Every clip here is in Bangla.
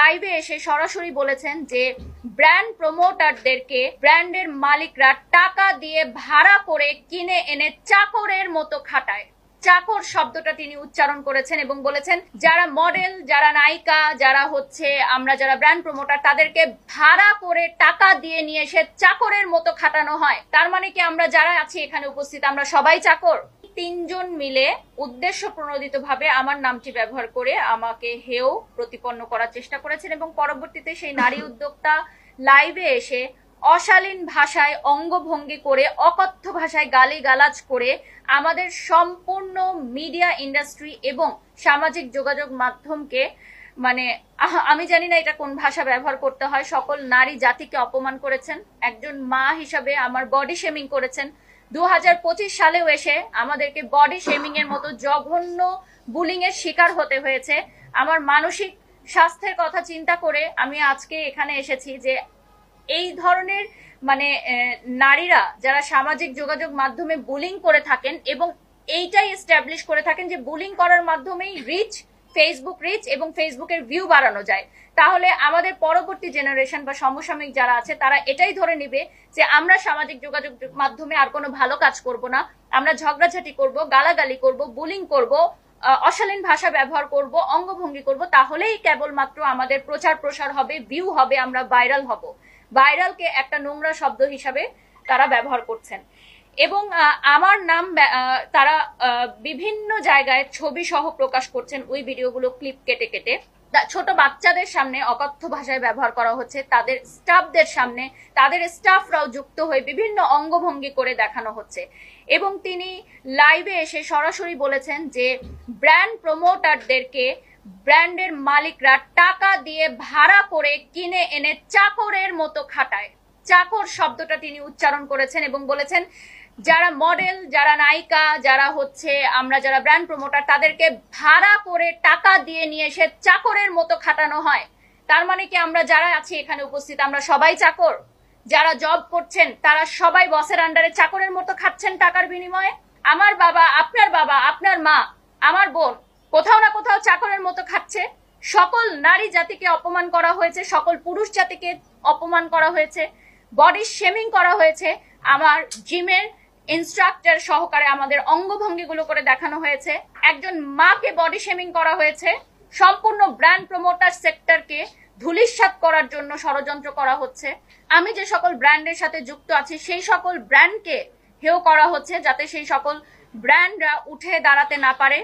লাইভে এসে সরাসরি বলেছেন যে ব্র্যান্ড প্রমোটারদেরকে ব্র্যান্ডের মালিকরা টাকা দিয়ে ভাড়া করে কিনে এনে চাকরের মতো খাটায়। চাকর শব্দটা তিনি উচ্চারণ করেছেন এবং বলেছেন যারা মডেল, যারা নায়িকা, যারা আমরা যারা ব্র্যান্ড প্রমোটার, তাদেরকে ভাড়া করে টাকা দিয়ে নিয়ে এসে চাকরের মতো খাটানো হয়। তার মানে কি আমরা যারা আছি এখানে উপস্থিত আমরা সবাই চাকর? তিনজন মিলে উদ্দেশ্য প্রণোদিত ভাবে আমার নামটি ব্যবহার করে আমাকে হেয় প্রতিপন্ন করার চেষ্টা করেছেন এবং পরবর্তীতে সেই নারী উদ্যোক্তা লাইভে এসে অশালীন ভাষায় অঙ্গভঙ্গি করে, অকথ্য ভাষায় গালিগালাজ করে আমাদের সম্পূর্ণ মিডিয়া ইন্ডাস্ট্রি এবং সামাজিক যোগাযোগ মাধ্যমকে আমি জানি না এটা কোন ভাষা ব্যবহার করতে হয়, সকল নারী জাতিকে অপমান করেছেন। একজন মা হিসাবে আমার বডি শেমিং করেছেন। 2025 সালেও এসে আমাদেরকে বডি শেমিং এর মতো জঘন্য বুলিং এর শিকার হতে হয়েছে। আমার মানসিক স্বাস্থ্যের কথা চিন্তা করে আমি আজকে এখানে এসেছি যে এই ধরনের নারীরা যারা সামাজিক যোগাযোগ মাধ্যমে বুলিং করে থাকেন এবং এইটাই এস্টাবলিশ করে থাকেন যে বুলিং করার মাধ্যমেই ফেসবুক রিচ এবং ফেসবুকের ভিউ বাড়ানো যায়, তাহলে আমাদের পরবর্তী জেনারেশন বা সমসাময়িক যারা আছে তারা এটাই ধরে নিবে যে আমরা সামাজিক যোগাযোগ মাধ্যমে আর কোনো ভালো কাজ করব না, আমরা ঝগড়াঝাটি করব, গালাগালি করব, বুলিং করব, অশালীন ভাষা ব্যবহার করব, অঙ্গভঙ্গি করব, তাহলেই কেবলমাত্র আমাদের প্রচার প্রসার হবে, ভিউ হবে, আমরা ভাইরাল হব। ভাইরালকে একটা নোংরা শব্দ হিসাবে তারা ব্যবহার করছেন এবং আমার নাম তারা বিভিন্ন জায়গায় ছবি সহ প্রকাশ করছেন। ওই ভিডিওগুলো ক্লিপ কেটে কেটে ছোট বাচ্চাদের সামনে অকথ্য ভাষায় ব্যবহার করা হচ্ছে, তাদের স্টাফদের সামনে তাদের স্টাফরাও যুক্ত হয়ে বিভিন্ন অঙ্গভঙ্গি করে দেখানো হচ্ছে এবং তিনি লাইভে এসে সরাসরি বলেছেন যে ব্র্যান্ড প্রমোটারদেরকে ব্র্যান্ডের মালিকরা টাকা দিয়ে ভাড়া করে কিনে এনে চাকরের মতো খাটায়। চাকর শব্দটা তিনি উচ্চারণ করেছেন এবং বলেছেন যারা মডেল, যারা নায়িকা, যারা আমরা যারা ব্র্যান্ড প্রমোটার, তাদেরকে ভাড়া করে টাকা দিয়ে নিয়ে এসে চাকরের মতো খাটানো হয়। তার মানে কি আমরা যারা আছি এখানে উপস্থিত আমরা সবাই চাকর? যারা জব করছেন তারা সবাই বসের আন্ডারে চাকরের মতো খাচ্ছেন টাকার বিনিময়ে? আমার বাবা, আপনার মা, আমার বোন কোথাও না কোথাও চাকরের মতো খাচ্ছে। সকল নারী জাতিকে অপমান করা হয়েছে, সকল পুরুষ জাতিকে অপমান করা হয়েছে, বডি শেমিং করা হয়েছে, আমার জিমের ইনস্ট্রাক্টর সহকারে আমাদের অঙ্গভঙ্গিগুলো করে দেখানো হয়েছে, একজন মাকে বডি শেমিং করা হয়েছে, সম্পূর্ণ ব্র্যান্ড প্রমোটার সেক্টরকে ধূলিসাৎ করার জন্য ষড়যন্ত্র করা হচ্ছে। আমি যে সকল ব্র্যান্ডের সাথে যুক্ত আছি সেই সকল ব্র্যান্ডকে হেয় করা হচ্ছে যাতে সেই সকল ব্র্যান্ডরা উঠে দাঁড়াতে না পারে,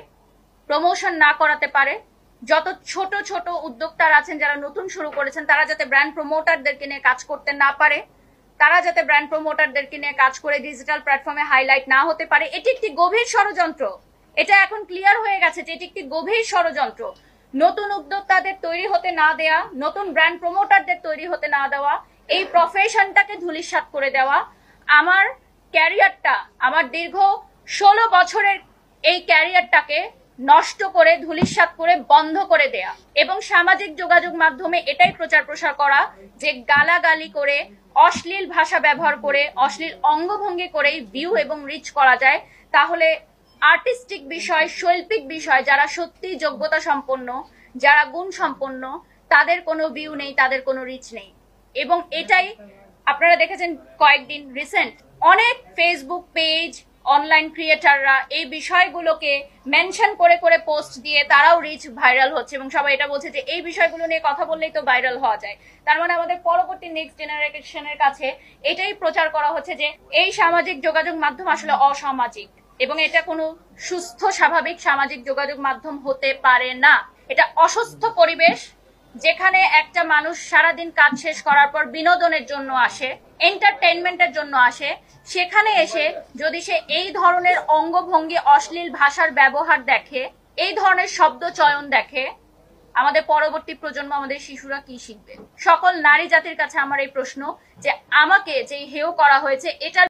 প্রমোশন না করাতে পারে। যত ছোট ছোট উদ্যোক্তারা আছেন যারা নতুন শুরু করেছেন তারা যাতে ব্র্যান্ড প্রমোটারদেরকে নিয়ে কাজ করতে না পারে, তারা যাতে ব্র্যান্ড প্রমোটারদেরকে নিয়ে কাজ করে ডিজিটাল প্ল্যাটফর্মে হাইলাইট না হতে পারে। এটি একটি গভীর ষড়যন্ত্র। এটা এখন ক্লিয়ার হয়ে গেছে যে এটি একটি গভীর ষড়যন্ত্র। নতুন উদ্যোক্তাদের তৈরি হতে না দেয়া, নতুন ব্র্যান্ড প্রমোটারদের তৈরি হতে না দেওয়া, এই প্রফেশনটাকে ধূলিসাৎ করে দেওয়া, আমার ক্যারিয়ারটা, আমার দীর্ঘ 16 বছরের এই ক্যারিয়ারটাকে নষ্ট করে ধূলিসাৎ করে বন্ধ করে দেয়া এবং সামাজিক যোগাযোগ মাধ্যমে এটাই প্রচার প্রসার করা যে গালাগালি করে, অশ্লীল ভাষা ব্যবহার করে, অশ্লীল অঙ্গভঙ্গি করে ভিউ এবং রিচ করা যায়। তাহলে আর্টিস্টিক বিষয়, শৈল্পিক বিষয় যারা সত্যি যোগ্যতা সম্পন্ন, যারা গুণ সম্পন্ন, তাদের কোনো ভিউ নেই, তাদের কোনো রিচ নেই। এবং এটাই আপনারা দেখেছেন কয়েকদিন রিসেন্ট অনেক ফেসবুক পেজ, অনলাইন ক্রিয়েটাররা এই বিষয়গুলোকে মেনশন করে করে পোস্ট দিয়ে তারাও রিচ ভাইরাল হচ্ছে এবং সবাই এটা বলছে যে এই বিষয়গুলো নিয়ে কথা বললেই তো ভাইরাল হওয়া যায়। তার মানে আমাদের পরবর্তী নেক্সট জেনারেশনের কাছে এটাই প্রচার করা হচ্ছে যে এই সামাজিক যোগাযোগ মাধ্যম আসলে অসামাজিক এবং এটা কোনো সুস্থ স্বাভাবিক সামাজিক যোগাযোগ মাধ্যম হতে পারে না। এটা অসুস্থ পরিবেশ যেখানে একটা মানুষ সারাদিন কাজ শেষ করার পর বিনোদনের জন্য আসে, এন্টারটেইনমেন্টের জন্য আসে, সেখানে এসে যদি সে এই ধরনের অঙ্গভঙ্গি, অশ্লীল ভাষার ব্যবহার দেখে, এই ধরনের শব্দ চয়ন দেখে, আমাদের পরবর্তী প্রজন্ম, আমাদের শিশুরা কি শিখবে? সকল নারী জাতির কাছে আমার এই প্রশ্ন যে আমাকে যে হেয় করা হয়েছে এটার